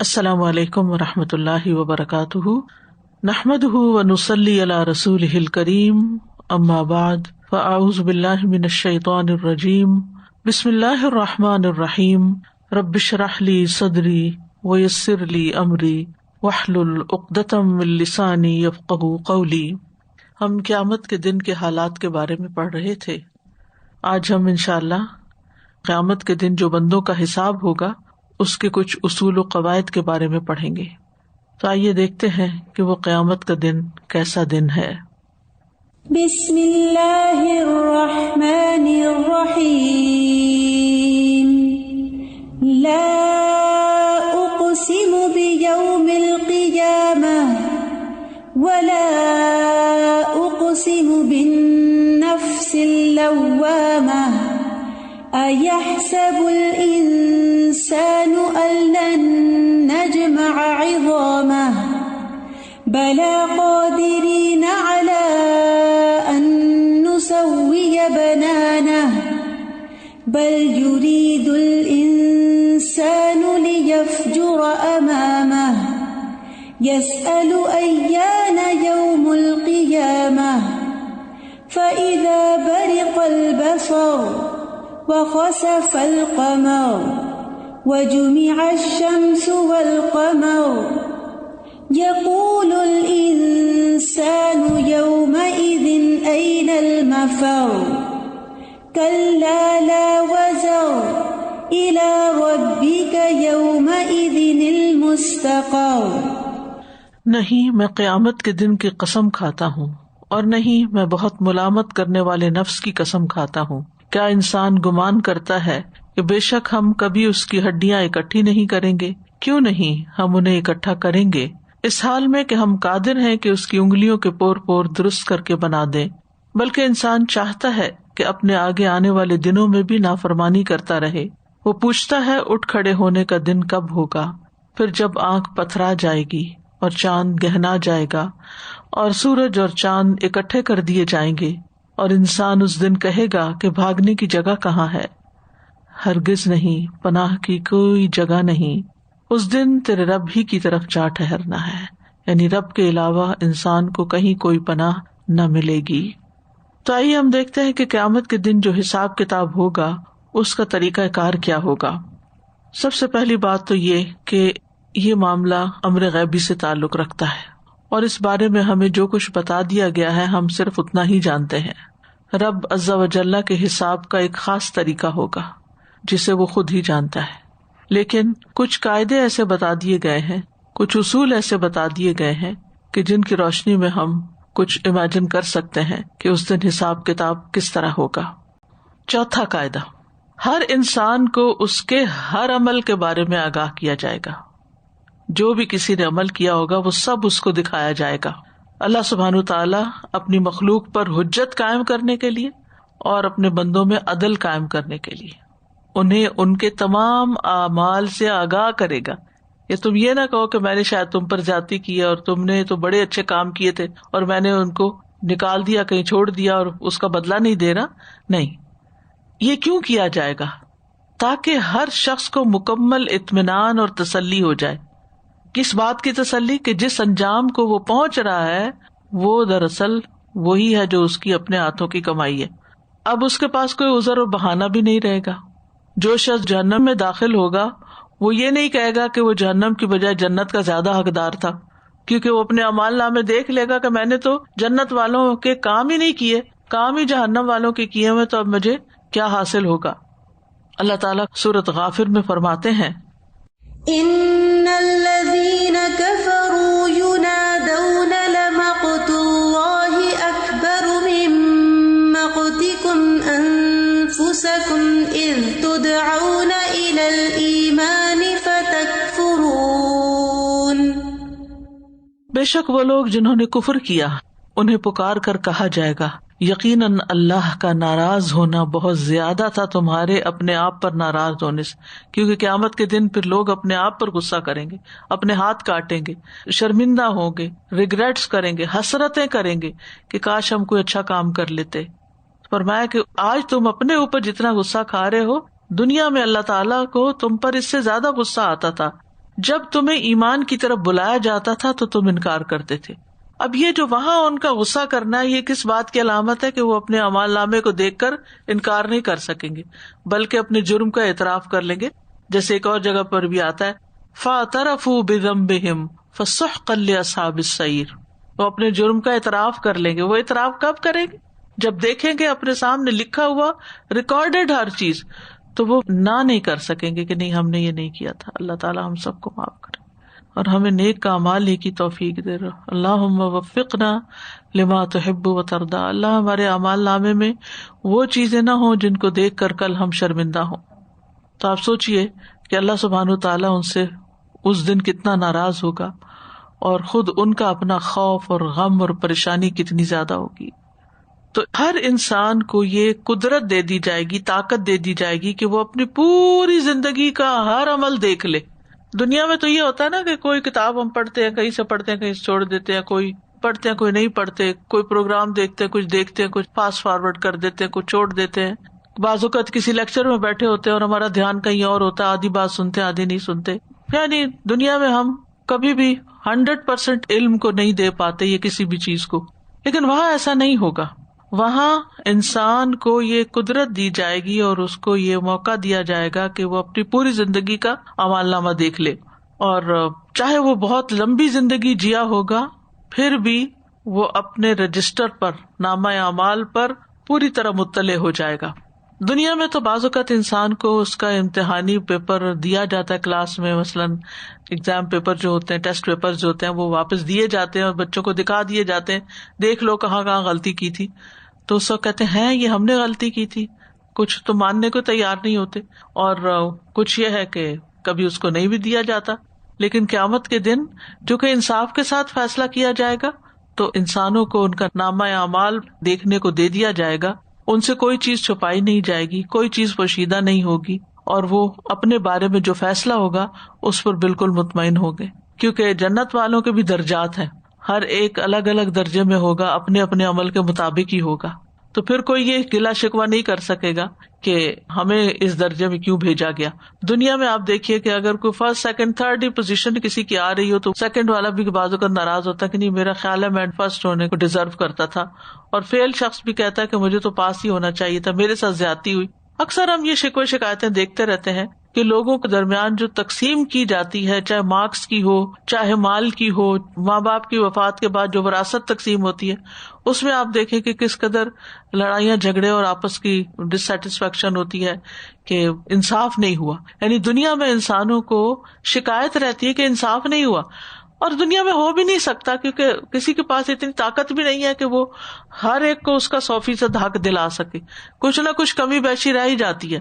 السلام علیکم ورحمۃ اللہ وبرکاتہ، نحمدہ ونصلی علی رسولہ الکریم، اما بعد فاعوذ باللہ من الشیطان الرجیم، بسم اللہ الرحمن الرحیم، رب اشرح لی صدری ویسر لی امری واحلل عقدۃ من لسانی یفقہوا قولی۔ ہم قیامت کے دن کے حالات کے بارے میں پڑھ رہے تھے۔ آج ہم انشاءاللہ قیامت کے دن جو بندوں کا حساب ہوگا اس کے کچھ اصول و قواعد کے بارے میں پڑھیں گے۔ تو آئیے دیکھتے ہیں کہ وہ قیامت کا دن کیسا دن ہے۔ بسم اللہ الرحمن الرحیم، لا اقسم بیوم القیامہ ولا اقسم بالنفس اللوامہ، أيحسب الإنسان أن لن نجمع عظامه بلى قادرين على أن نسوي بنانه بل يريد الإنسان ليفجر أمامه يسأل أيان يوم القيامة فإذا برق البصر وخسف القمر وجمع الشمس والقمر يقول الإنسان يومئذ أين المفر كلا لا وزر إلى ربك يومئذ المستقر۔ نہیں میں قیامت کے دن کی قسم کھاتا ہوں، اور نہیں میں بہت ملامت کرنے والے نفس کی قسم کھاتا ہوں۔ کیا انسان گمان کرتا ہے کہ بے شک ہم کبھی اس کی ہڈیاں اکٹھی نہیں کریں گے؟ کیوں نہیں، ہم انہیں اکٹھا کریں گے، اس حال میں کہ ہم قادر ہیں کہ اس کی انگلیوں کے پور پور درست کر کے بنا دیں۔ بلکہ انسان چاہتا ہے کہ اپنے آگے آنے والے دنوں میں بھی نافرمانی کرتا رہے۔ وہ پوچھتا ہے اٹھ کھڑے ہونے کا دن کب ہوگا، پھر جب آنکھ پتھرا جائے گی اور چاند گہنا جائے گا اور سورج اور چاند اکٹھے کر دیے جائیں گے، اور انسان اس دن کہے گا کہ بھاگنے کی جگہ کہاں ہے؟ ہرگز نہیں، پناہ کی کوئی جگہ نہیں، اس دن تیرے رب ہی کی طرف جا ٹھہرنا ہے، یعنی رب کے علاوہ انسان کو کہیں کوئی پناہ نہ ملے گی۔ تو آئیے ہم دیکھتے ہیں کہ قیامت کے دن جو حساب کتاب ہوگا اس کا طریقہ کار کیا ہوگا۔ سب سے پہلی بات تو یہ کہ یہ معاملہ امر غیبی سے تعلق رکھتا ہے، اور اس بارے میں ہمیں جو کچھ بتا دیا گیا ہے ہم صرف اتنا ہی جانتے ہیں۔ رب عز و جل کے حساب کا ایک خاص طریقہ ہوگا جسے وہ خود ہی جانتا ہے، لیکن کچھ قاعدے ایسے بتا دیے گئے ہیں، کچھ اصول ایسے بتا دیے گئے ہیں کہ جن کی روشنی میں ہم کچھ امیجن کر سکتے ہیں کہ اس دن حساب کتاب کس طرح ہوگا۔ چوتھا قاعدہ، ہر انسان کو اس کے ہر عمل کے بارے میں آگاہ کیا جائے گا۔ جو بھی کسی نے عمل کیا ہوگا وہ سب اس کو دکھایا جائے گا۔ اللہ سبحانہ تعالیٰ اپنی مخلوق پر حجت قائم کرنے کے لیے اور اپنے بندوں میں عدل قائم کرنے کے لیے انہیں ان کے تمام اعمال سے آگاہ کرے گا۔ یا تم یہ نہ کہو کہ میں نے شاید تم پر زیادتی کی ہے اور تم نے تو بڑے اچھے کام کیے تھے اور میں نے ان کو نکال دیا، کہیں چھوڑ دیا اور اس کا بدلہ نہیں دے رہا۔ نہیں، یہ کیوں کیا جائے گا؟ تاکہ ہر شخص کو مکمل اطمینان اور تسلی ہو جائے۔ کس بات کی تسلی؟ کہ جس انجام کو وہ پہنچ رہا ہے وہ دراصل وہی ہے جو اس کی اپنے ہاتھوں کی کمائی ہے۔ اب اس کے پاس کوئی عذر اور بہانہ بھی نہیں رہے گا۔ جو شخص جہنم میں داخل ہوگا وہ یہ نہیں کہے گا کہ وہ جہنم کی بجائے جنت کا زیادہ حقدار تھا، کیونکہ وہ اپنے اعمال نامے دیکھ لے گا کہ میں نے تو جنت والوں کے کام ہی نہیں کیے، کام ہی جہنم والوں کے کیے ہوئے، تو اب مجھے کیا حاصل ہوگا۔ اللہ تعالیٰ سورۃ غافر میں فرماتے ہیں، ان الذين كفروا ينادون لمقت الله اكبر من مقتكم انفسكم اذ تدعون الى الايمان فتكفرون۔ بے شک وہ لوگ جنہوں نے کفر کیا انہیں پکار کر کہا جائے گا، یقیناً اللہ کا ناراض ہونا بہت زیادہ تھا تمہارے اپنے آپ پر ناراض ہونے سے، کیونکہ قیامت کے دن پھر لوگ اپنے آپ پر غصہ کریں گے، اپنے ہاتھ کاٹیں گے، شرمندہ ہوں گے، ریگریٹس کریں گے، حسرتیں کریں گے کہ کاش ہم کوئی اچھا کام کر لیتے۔ فرمایا کہ آج تم اپنے اوپر جتنا غصہ کھا رہے ہو، دنیا میں اللہ تعالیٰ کو تم پر اس سے زیادہ غصہ آتا تھا، جب تمہیں ایمان کی طرف بلایا جاتا تھا تو تم انکار کرتے تھے. اب یہ جو وہاں ان کا غصہ کرنا ہے، یہ کس بات کی علامت ہے؟ کہ وہ اپنے اعمال نامے کو دیکھ کر انکار نہیں کر سکیں گے بلکہ اپنے جرم کا اعتراف کر لیں گے. جیسے ایک اور جگہ پر بھی آتا ہے فَاعْتَرَفُوا بِذَنبِهِمْ فَسُحْقًا لِّأَصْحَابِ السَّعِيرِ. وہ اپنے جرم کا اعتراف کر لیں گے. وہ اعتراف کب کریں گے؟ جب دیکھیں گے اپنے سامنے لکھا ہوا ریکارڈیڈ ہر چیز، تو وہ نہ نہیں کر سکیں گے کہ نہیں ہم نے یہ نہیں کیا تھا. اللہ تعالیٰ ہم سب کو معاف کرے اور ہمیں نیک اعمال ہی کی توفیق دے رہا. اللہم وفقنا لما تحب و ترضى. اللہ ہمارے اعمال نامے میں وہ چیزیں نہ ہوں جن کو دیکھ کر کل ہم شرمندہ ہوں. تو آپ سوچئے کہ اللہ سبحانہ تعالیٰ ان سے اس دن کتنا ناراض ہوگا اور خود ان کا اپنا خوف اور غم اور پریشانی کتنی زیادہ ہوگی. تو ہر انسان کو یہ قدرت دے دی جائے گی، طاقت دے دی جائے گی کہ وہ اپنی پوری زندگی کا ہر عمل دیکھ لے. دنیا میں تو یہ ہوتا ہے نا کہ کوئی کتاب ہم پڑھتے ہیں، کہیں سے پڑھتے ہیں کہیں سے چھوڑ دیتے ہیں، کوئی پڑھتے ہیں کوئی نہیں پڑھتے، کوئی پروگرام دیکھتے ہیں، کچھ دیکھتے ہیں، کچھ فاسٹ فارورڈ کر دیتے ہیں، کچھ چھوڑ دیتے ہیں. بعض اوقات کسی لیکچر میں بیٹھے ہوتے ہیں اور ہمارا دھیان کہیں اور ہوتا ہے، آدھی بات سنتے آدھی نہیں سنتے. یعنی دنیا میں ہم کبھی بھی 100% علم کو نہیں دے پاتے یہ کسی بھی چیز کو. لیکن وہاں ایسا نہیں ہوگا. وہاں انسان کو یہ قدرت دی جائے گی اور اس کو یہ موقع دیا جائے گا کہ وہ اپنی پوری زندگی کا اعمال نامہ دیکھ لے. اور چاہے وہ بہت لمبی زندگی جیا ہوگا پھر بھی وہ اپنے رجسٹر پر، نامہ اعمال پر پوری طرح مطلع ہو جائے گا. دنیا میں تو بعض اوقات انسان کو اس کا امتحانی پیپر دیا جاتا ہے کلاس میں، مثلاً ایگزام پیپر جو ہوتے ہیں، ٹیسٹ پیپر جو ہوتے ہیں، وہ واپس دیے جاتے ہیں اور بچوں کو دکھا دیے جاتے ہیں، دیکھ لو کہاں کہاں غلطی کی تھی. تو اس وقت کہتے ہیں یہ ہم نے غلطی کی تھی. کچھ تو ماننے کو تیار نہیں ہوتے اور کچھ یہ ہے کہ کبھی اس کو نہیں بھی دیا جاتا. لیکن قیامت کے دن جو کہ انصاف کے ساتھ فیصلہ کیا جائے گا تو انسانوں کو ان کا نامہ اعمال دیکھنے کو دے دیا جائے گا. ان سے کوئی چیز چھپائی نہیں جائے گی، کوئی چیز پوشیدہ نہیں ہوگی اور وہ اپنے بارے میں جو فیصلہ ہوگا اس پر بالکل مطمئن ہوگے. کیونکہ جنت والوں کے بھی درجات ہیں، ہر ایک الگ الگ درجے میں ہوگا، اپنے اپنے عمل کے مطابق ہی ہوگا. تو پھر کوئی یہ گلا شکوہ نہیں کر سکے گا کہ ہمیں اس درجے میں کیوں بھیجا گیا. دنیا میں آپ دیکھیے کہ اگر کوئی فرسٹ سیکنڈ تھرڈ پوزیشن کسی کی آ رہی ہو تو سیکنڈ والا بھی بازو کا ناراض ہوتا ہے کہ نہیں میرا خیال ہے میں فرسٹ ہونے کو ڈیزرو کرتا تھا، اور فیل شخص بھی کہتا ہے کہ مجھے تو پاس ہی ہونا چاہیے تھا، میرے ساتھ زیادتی ہوئی. اکثر ہم یہ شکوے شکایتیں دیکھتے رہتے ہیں کہ لوگوں کے درمیان جو تقسیم کی جاتی ہے، چاہے مارکس کی ہو، چاہے مال کی ہو، ماں باپ کی وفات کے بعد جو وراثت تقسیم ہوتی ہے اس میں آپ دیکھیں کہ کس قدر لڑائیاں جھگڑے اور آپس کی ڈسسیٹسفیکشن ہوتی ہے کہ انصاف نہیں ہوا. یعنی دنیا میں انسانوں کو شکایت رہتی ہے کہ انصاف نہیں ہوا، اور دنیا میں ہو بھی نہیں سکتا کیونکہ کسی کے پاس اتنی طاقت بھی نہیں ہے کہ وہ ہر ایک کو اس کا 100% حق دلا سکے. کچھ نہ کچھ کمی بیشی رہ ہی جاتی ہے.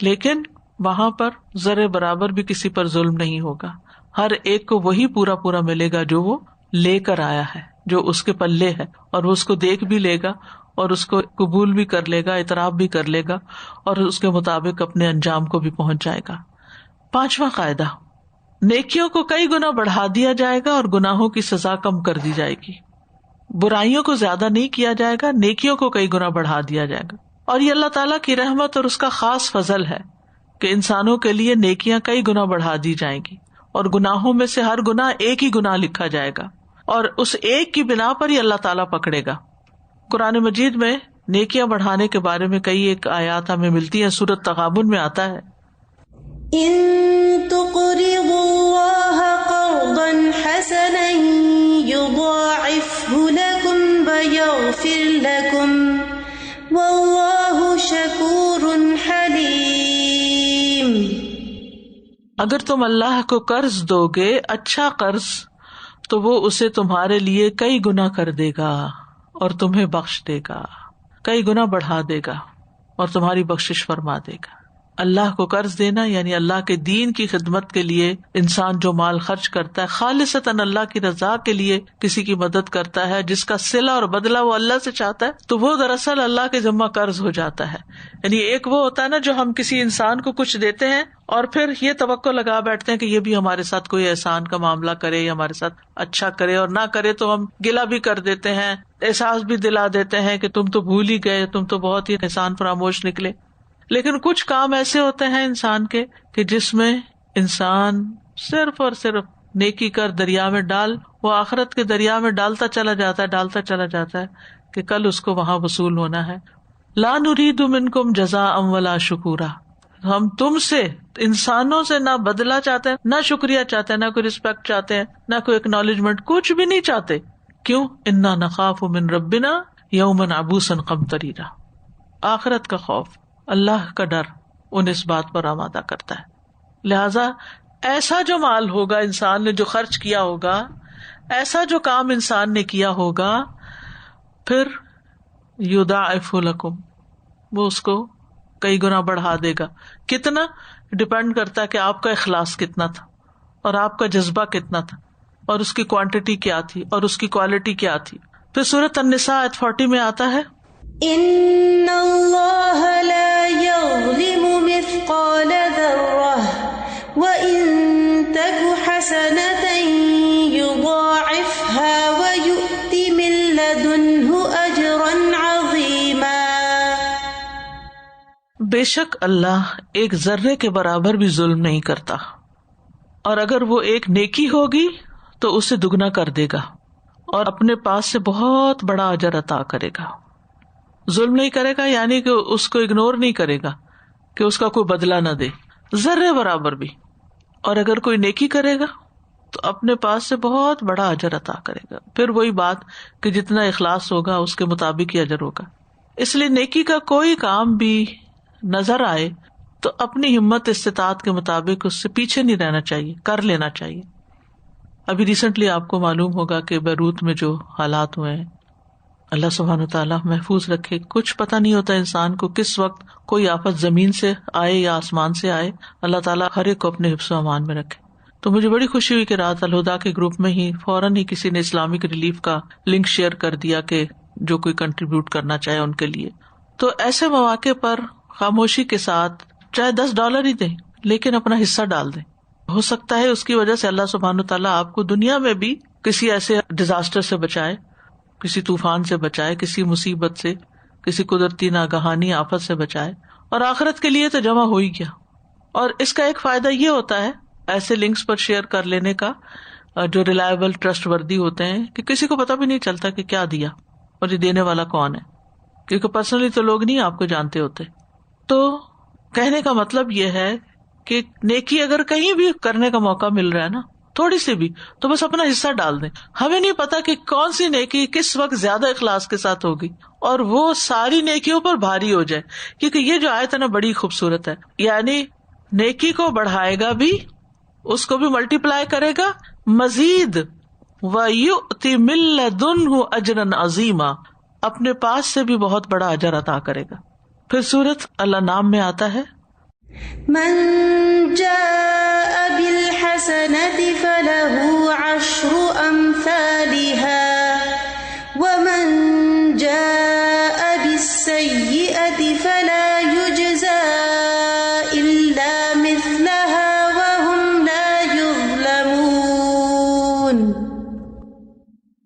لیکن وہاں پر ذرے برابر بھی کسی پر ظلم نہیں ہوگا. ہر ایک کو وہی پورا پورا ملے گا جو وہ لے کر آیا ہے، جو اس کے پلے ہے، اور وہ اس کو دیکھ بھی لے گا اور اس کو قبول بھی کر لے گا، اعتراف بھی کر لے گا اور اس کے مطابق اپنے انجام کو بھی پہنچ جائے گا. 5واں قاعدہ، نیکیوں کو کئی گنا بڑھا دیا جائے گا اور گناہوں کی سزا کم کر دی جائے گی. برائیوں کو زیادہ نہیں کیا جائے گا، نیکیوں کو کئی گنا بڑھا دیا جائے گا. اور یہ اللہ تعالیٰ کی رحمت اور اس کا خاص فضل ہے کہ انسانوں کے لیے نیکیاں کئی گنا بڑھا دی جائیں گی اور گناہوں میں سے ہر گناہ ایک ہی گناہ لکھا جائے گا اور اس ایک کی بنا پر ہی اللہ تعالیٰ پکڑے گا. قرآن مجید میں نیکیاں بڑھانے کے بارے میں کئی ایک آیات ہمیں ملتی ہیں. سورۃ تغابن میں آتا ہے ان تقرضوا اللہ قرضا حسنا یضاعفہ لکم ویغفر لکم واللہ شکور حلیم. اگر تم اللہ کو قرض دو گے، اچھا قرض، تو وہ اسے تمہارے لیے کئی گنا کر دے گا اور تمہیں بخش دے گا، کئی گنا بڑھا دے گا اور تمہاری بخشش فرما دے گا. اللہ کو قرض دینا یعنی اللہ کے دین کی خدمت کے لیے انسان جو مال خرچ کرتا ہے، خالصتاً اللہ کی رضا کے لیے کسی کی مدد کرتا ہے، جس کا صلہ اور بدلہ وہ اللہ سے چاہتا ہے، تو وہ دراصل اللہ کے ذمہ قرض ہو جاتا ہے. یعنی ایک وہ ہوتا ہے نا جو ہم کسی انسان کو کچھ دیتے ہیں اور پھر یہ توقع لگا بیٹھتے ہیں کہ یہ بھی ہمارے ساتھ کوئی احسان کا معاملہ کرے یا ہمارے ساتھ اچھا کرے، اور نہ کرے تو ہم گلہ بھی کر دیتے ہیں، احساس بھی دلا دیتے ہیں کہ تم تو بھول ہی گئے، تم تو بہت ہی احسان فراموش نکلے. لیکن کچھ کام ایسے ہوتے ہیں انسان کے کہ جس میں انسان صرف اور صرف نیکی کر دریا میں ڈال، وہ آخرت کے دریا میں ڈالتا چلا جاتا ہے کہ کل اس کو وہاں وصول ہونا ہے. لا نرید منکم جزاء ولا شکورا، ہم تم سے انسانوں سے نہ بدلہ چاہتے ہیں، نہ شکریہ چاہتے ہیں، نہ کوئی رسپیکٹ چاہتے ہیں، نہ کوئی ایکنالجمنٹ، کچھ بھی نہیں چاہتے. کیوں؟ انا نخاف من ربنا یوما عبوسا قمطریرا. آخرت کا خوف، اللہ کا ڈر ان اس بات پر آمادہ کرتا ہے. لہذا ایسا جو مال ہوگا انسان نے جو خرچ کیا ہوگا، ایسا جو کام انسان نے کیا ہوگا، پھر یضاعف لکم، وہ اس کو کئی گنا بڑھا دے گا. کتنا؟ ڈپینڈ کرتا ہے کہ آپ کا اخلاص کتنا تھا اور آپ کا جذبہ کتنا تھا اور اس کی کوانٹٹی کیا تھی اور اس کی کوالٹی کیا تھی. پھر سورۃ النساء آیت 40 میں آتا ہے ان اللہ لا یظلم مثقال ذرہ وَإِن تَكُ حَسَنَةً يُضَاعِفْهَا وَيُؤْتِ مِن لَّدُنْهُ أَجْرًا عَظِيمًا. بے شک اللہ ایک ذرے کے برابر بھی ظلم نہیں کرتا، اور اگر وہ ایک نیکی ہوگی تو اسے دگنا کر دے گا اور اپنے پاس سے بہت بڑا اجر عطا کرے گا. ظلم نہیں کرے گا یعنی کہ اس کو اگنور نہیں کرے گا کہ اس کا کوئی بدلہ نہ دے، ذرے برابر بھی. اور اگر کوئی نیکی کرے گا تو اپنے پاس سے بہت بڑا اجر عطا کرے گا. پھر وہی بات کہ جتنا اخلاص ہوگا اس کے مطابق ہی اجر ہوگا. اس لیے نیکی کا کوئی کام بھی نظر آئے تو اپنی ہمت استطاعت کے مطابق اس سے پیچھے نہیں رہنا چاہیے، کر لینا چاہیے. ابھی ریسنٹلی آپ کو معلوم ہوگا کہ بیروت میں جو حالات ہوئے ہیں، اللہ سبحانہ وتعالیٰ محفوظ رکھے. کچھ پتہ نہیں ہوتا انسان کو کس وقت کوئی آفت زمین سے آئے یا آسمان سے آئے. اللہ تعالیٰ ہر ایک کو اپنے حفظ و امان میں رکھے. تو مجھے بڑی خوشی ہوئی کہ رات الہدا کے گروپ میں ہی فوراً ہی کسی نے اسلامک ریلیف کا لنک شیئر کر دیا کہ جو کوئی کنٹریبیوٹ کرنا چاہے ان کے لیے. تو ایسے مواقع پر خاموشی کے ساتھ چاہے $10 ہی دیں لیکن اپنا حصہ ڈال دیں. ہو سکتا ہے اس کی وجہ سے اللہ سبحانہ وتعالیٰ آپ کو دنیا میں بھی کسی ایسے ڈیزاسٹر سے بچائے، کسی طوفان سے بچائے، کسی مصیبت سے، کسی قدرتی ناگہانی آفت سے بچائے، اور آخرت کے لیے تو جمع ہو ہی گیا. اور اس کا ایک فائدہ یہ ہوتا ہے ایسے لنکس پر شیئر کر لینے کا جو ریلائبل ٹرسٹ وردی ہوتے ہیں کہ کسی کو پتہ بھی نہیں چلتا کہ کیا دیا اور یہ دینے والا کون ہے، کیونکہ پرسنلی تو لوگ نہیں آپ کو جانتے ہوتے. تو کہنے کا مطلب یہ ہے کہ نیکی اگر کہیں بھی کرنے کا موقع مل رہا ہے نا، تھوڑی سی بھی، تو بس اپنا حصہ ڈال دیں. ہمیں نہیں پتا کہ کون سی نیکی کس وقت زیادہ اخلاص کے ساتھ ہوگی اور وہ ساری نیکیوں پر بھاری ہو جائے. کیونکہ یہ جو آیت ہے نا بڑی خوبصورت ہے، یعنی نیکی کو بڑھائے گا بھی، اس کو بھی ملٹی پلائی کرے گا، مزید وَيُؤْتِ مِن لَّدُنْهُ أَجْرًا عَظِيمًا، اپنے پاس سے بھی بہت بڑا اجر عطا کرے گا. پھر سورۃ الانعام میں آتا ہے من جاء بالحسنة فله 10 أمثالها ومن جاء بالسيئة فلا يجزى إلا مثلها وهم لا يظلمون.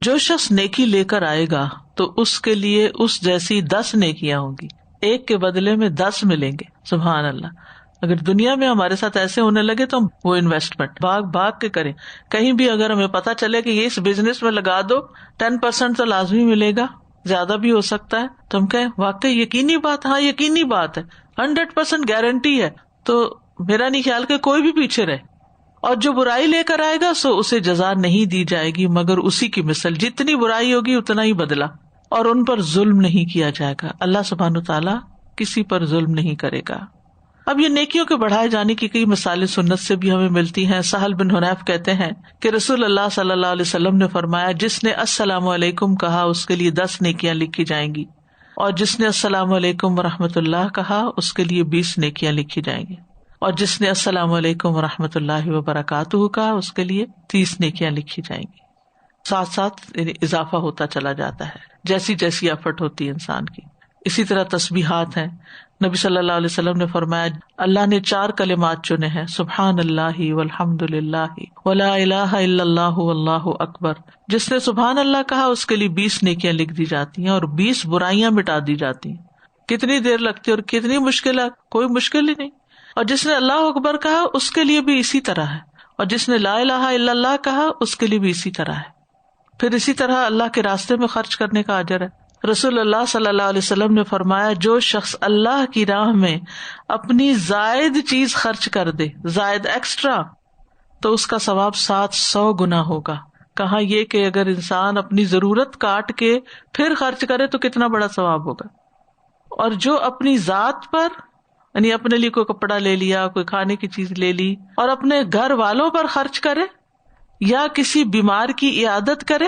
جو شخص نیکی لے کر آئے گا تو اس کے لیے اس جیسی 10 نیکیاں ہوں گی، ایک کے بدلے میں 10 ملیں گے. سبحان اللہ. اگر دنیا میں ہمارے ساتھ ایسے ہونے لگے تو وہ انویسٹمنٹ بھاگ کے کریں. کہیں بھی اگر ہمیں پتا چلے کہ یہ اس بزنس میں لگا دو 10% تو لازمی ملے گا، زیادہ بھی ہو سکتا ہے، تو ہم کہیں واقعی یقینی بات، ہاں یقینی بات ہے، 100% گارنٹی ہے، تو میرا نہیں خیال کہ کوئی بھی پیچھے رہے. اور جو برائی لے کر آئے گا سو اسے جزا نہیں دی جائے گی مگر اسی کی مثل، جتنی برائی ہوگی اتنا ہی بدلہ، اور ان پر ظلم نہیں کیا جائے گا. اللہ سبحانہ تعالیٰ کسی پر ظلم نہیں کرے گا. اب یہ نیکیوں کے بڑھائے جانے کی کئی مثالیں سنت سے بھی ہمیں ملتی ہیں. سہل بن حنیف کہتے ہیں کہ رسول اللہ صلی اللہ علیہ وسلم نے فرمایا، جس نے السلام علیکم کہا اس کے لیے 10 نیکیاں لکھی جائیں گی، اور جس نے السلام علیکم ورحمۃ اللہ کہا اس کے لیے 20 نیکیاں لکھی جائیں گی، اور جس نے السلام علیکم ورحمۃ اللہ وبرکاتہ کہا اس کے لیے 30 نیکیاں لکھی جائیں گی. ساتھ ساتھ اضافہ ہوتا چلا جاتا ہے جیسی جیسی ایفرٹ ہوتی ہے انسان کی. اسی طرح تسبیحات ہیں. نبی صلی اللہ علیہ وسلم نے فرمایا اللہ نے 4 کلمات چنے ہیں، سبحان اللہ والحمد للہ ولا الہ الا اللہ واللہ اکبر. جس نے سبحان اللہ کہا اس کے لیے 20 نیکیاں لکھ دی جاتی ہیں اور 20 برائیاں مٹا دی جاتی ہیں. کتنی دیر لگتی ہے اور کتنی مشکل ہے، کوئی مشکل ہی نہیں. اور جس نے اللہ اکبر کہا اس کے لیے بھی اسی طرح ہے، اور جس نے لا الہ الا اللہ کہا اس کے لیے بھی اسی طرح ہے. پھر اسی طرح اللہ کے راستے میں خرچ کرنے کا اجر ہے. رسول اللہ صلی اللہ علیہ وسلم نے فرمایا جو شخص اللہ کی راہ میں اپنی زائد چیز خرچ کر دے، زائد ایکسٹرا، تو اس کا ثواب 700 گنا ہوگا. کہاں یہ کہ اگر انسان اپنی ضرورت کاٹ کے پھر خرچ کرے تو کتنا بڑا ثواب ہوگا. اور جو اپنی ذات پر، یعنی اپنے لیے کوئی کپڑا لے لیا، کوئی کھانے کی چیز لے لی، اور اپنے گھر والوں پر خرچ کرے، یا کسی بیمار کی عیادت کرے،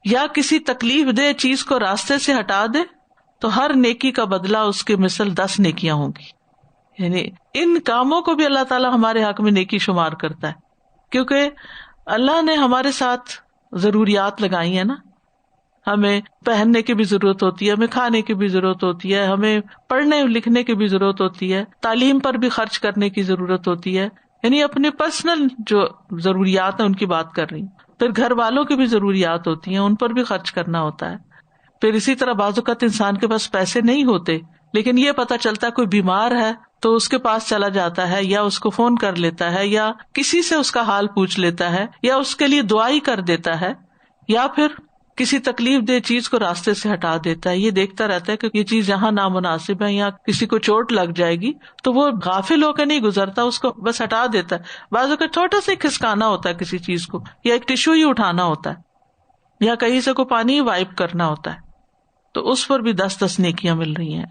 یا کسی تکلیف دہ چیز کو راستے سے ہٹا دے، تو ہر نیکی کا بدلہ اس کے مثل 10 نیکیاں ہوں گی. یعنی ان کاموں کو بھی اللہ تعالیٰ ہمارے حق میں نیکی شمار کرتا ہے، کیونکہ اللہ نے ہمارے ساتھ ضروریات لگائی ہیں نا. ہمیں پہننے کی بھی ضرورت ہوتی ہے، ہمیں کھانے کی بھی ضرورت ہوتی ہے، ہمیں پڑھنے لکھنے کی بھی ضرورت ہوتی ہے، تعلیم پر بھی خرچ کرنے کی ضرورت ہوتی ہے. یعنی اپنے پرسنل جو ضروریات ہیں ان کی بات کر رہی ہوں. پھر گھر والوں کی بھی ضروریات ہوتی ہیں، ان پر بھی خرچ کرنا ہوتا ہے. پھر اسی طرح بعض اوقات انسان کے پاس پیسے نہیں ہوتے، لیکن یہ پتا چلتا ہے کوئی بیمار ہے تو اس کے پاس چلا جاتا ہے، یا اس کو فون کر لیتا ہے، یا کسی سے اس کا حال پوچھ لیتا ہے، یا اس کے لیے دعائی کر دیتا ہے، یا پھر کسی تکلیف دہ چیز کو راستے سے ہٹا دیتا ہے. یہ دیکھتا رہتا ہے کہ یہ چیز یہاں نامناسب ہے، یا کسی کو چوٹ لگ جائے گی، تو وہ غافل ہو کے نہیں گزرتا، اس کو بس ہٹا دیتا ہے. بعض اوقات چھوٹا سا کھسکانا ہوتا ہے کسی چیز کو، یا ایک ٹشو ہی اٹھانا ہوتا ہے، یا کہیں سے کوئی پانی وائپ کرنا ہوتا ہے، تو اس پر بھی 10 نیکیاں مل رہی ہیں.